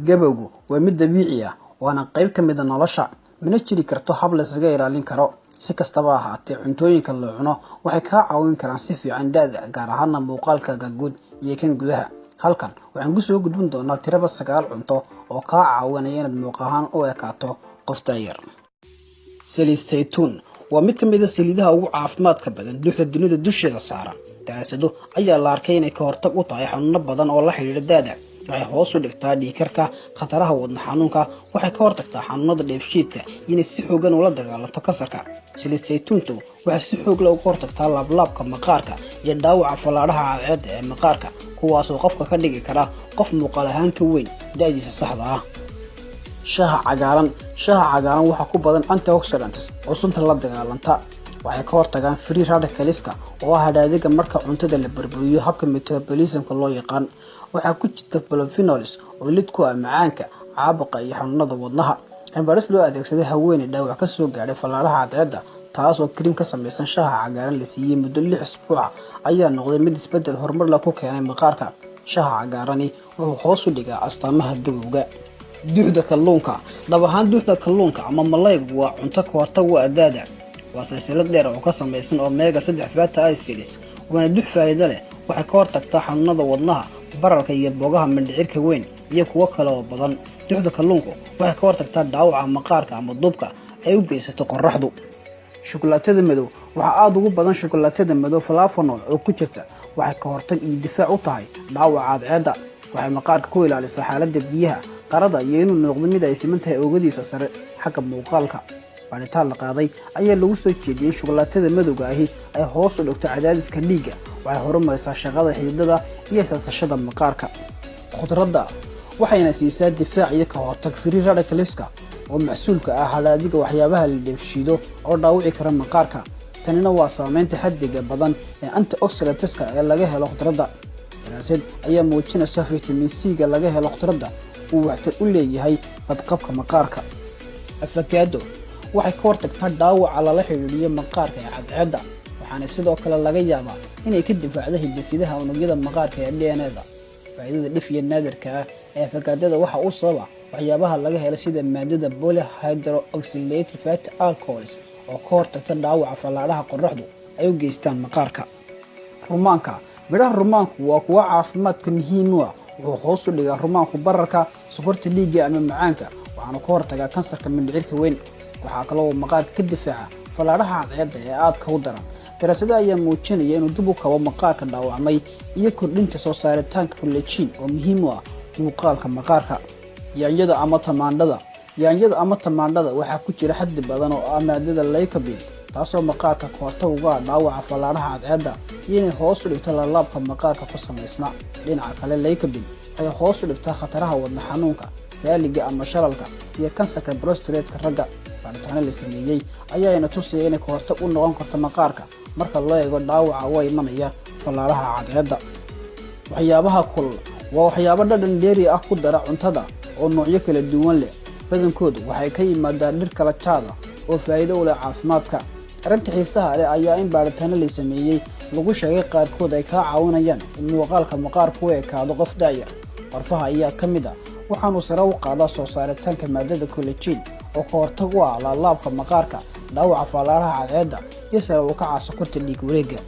gabowgu waa mid dabiici ah waana qayb ka mid ah nolosha mana jiri karto hab la isaga ilaalin karo si kastaba ha ahaatee cuntooyinka la cuno waxay kaa caawin karaan si fiican da'da gaar ahaan muuqaalka guud iyo kan gudaha halkan waxaan ku soo gudbin doonaa tiraba 9 cunto oo kaa caawinaya inaad muuq ahaan u ekaato qof taayir saliid saytuun waa mid ka mid ah saliidaha ugu caafimaadka badan dunida dusheeda saaran daraasado ayaa la arkay inay ka hortag u tahay xanuuno badan oo la xiriira da'da waxay hoos u dhigtaa dhiigkarka khataraha wadna xanuunka waxay ka hortagtaa xanuunada dheefshiidka inay si xoogan ula dagaalanto kansarka saliid saytuuntu waxay si xoog leh uga hortagtaa laablaabka maqaarka iyo dhaawaca falaadhaha cadceedda ee maqaarka kuwaasoo qofka ka dhigi kara qof muuqaal ahaan ka weyn da'diisa saxda ah shaaha cagaaran waxaa ku badan antioxidants oo sunta la dagaalanta waxay ka hortagaan free radicalska oo ah hadhaadiga marka cuntada la burburiyo habka metabolismka loo yaqaan waxaa ku jirta polyphenols oo lid ku ah macaanka caabuqa iyo xanuunada wadnaha cilmi-baaris loo adeegsaday haweeney dhaawac ka soo gaadhay falaadhaha cadceedda taasoo kariim ka samaysan shaaha cagaaran la siiyey muddo 6 isbuuc ayaa noqday mid isbedel horumar la ku keenay maqaarka shaaha cagaarani wuxuu hoos u dhigaa astaamaha gabowga duxda kalluunka dhab ahaan duxda kalluunka ama malaygu waa cunto ka hortag u ah da'da waa silsilad dheer oo ka samaysan omega 3 fatty acids waana dux faa'iido leh waxay ka hortagtaa xanuunada wadnaha bararka iyo boogaha mindhicirka weyn iyo kuwo kale oo badan duxda kalluunku waxay ka hortagtaa dhaawaca maqaarka ama dubka ay u geysato qorraxdu shukulaatada madow waxa aad ugu badan shukulaatada madow flavonoid oo ku jirta waxay ka hortag iyo difaac u tahay dhaawaca cadceedda waxay maqaarka ku ilaalisaa xaaladda biyaha qarada iyo inuu noqdo mid ay siman tahay oogadiisa sare xagga muuqaalka baaritaan la qaaday ayaa lagu soo jeediyey shukulaatada madowga ahi ay hoos u dhigto cadaadiska dhiigga waxay horumarisaa shaqada xididada iyo saasashada maqaarka khudradda waxayna siisaa difaac iyo ka hortag free radicalska oo mas'uulka ah hadhaadiga waxyaabaha la dheefshiido oo dhaawici kara maqaarka tanina waa saameynta xaddiga badan ee antioxidantska ee laga helo khudradda daraasad ayaa muujinaysa vitamin C-ga laga helo khudradda uu waxtar u leeyahay badqabka maqaarka avocado waxay ka hortagtaa dhaawaca lala xiriiriyo maqaarka ee cadceedda waxaana sidoo kale laga yaabaa inay ka difaacdo hidde-sidaha unugyada maqaarka ee DNA-da faa'iidada dhif iyo naadirka ah ee avocadada waxa uu sababa waxyaabaha laga helo sida maadada polyhydroxylated fatty alcohols oo ka hortagta dhaawaca falaadhaha qorraxdu ay u geystaan maqaarka rumaanka midhaha rumaanku waa kuwa caafimaadka muhiim u ah wuxuu hoos u dhigaa rumaanku bararka sokorta dhiigga ama macaanka waxaana ka hortagaa kansarka mindhicirka weyn waxaa kaloo maqaarka ka difaaca falaadhaha cadceedda ee aadka u daran daraasado ayaa muujinaya inuu dib u kabo maqaarka dhaawacmay iyo kordhinta soo saaritaanka collagen oo muhiim u ah muuqaalka maqaarka yaanyada ama tamaandhada waxaa ku jira xaddi badan oo ah maadada lycopene taasoo maqaarka ka hortag uga ah dhaawaca falaadhaha cadceedda iyo inay hoos u dhigto laalaabka maqaarka ku samaysma dhinaca kale lycopene ay hoos u dhigtaa khataraha wadna xanuunka faaliga ama shalalka iyo kansarka prostate-ka ragga baaritaano la sameeyey ayaana tusaya inay ka hortag u noqon karto maqaarka marka loo eego dhaawaca uga imanaya falaadhaha cadceedda waxyaabaha kulul waa waxyaabo dhadhan dheeri ah ku dara cuntada oo noocyo kala duwan leh badankoodu waxay ka yimaadaan dhir kala jaada oo faa'iido u leh caafimaadka arrinta xiisaha leh ayaa in baaritaano la sameeyey lagu sheegay qaarkood ay kaa caawinayaan in muuqaalka maqaarku u ekaado qof daayar qorfaha ayaa ka mid ah waxaanu sare u qaadaa soo saaritaanka maadada collagen oo ka hortag u ah laalaabka maqaarka dhaawaca falaadhaha cadceedda iyo sare u kaca sokorta dhiig wareegga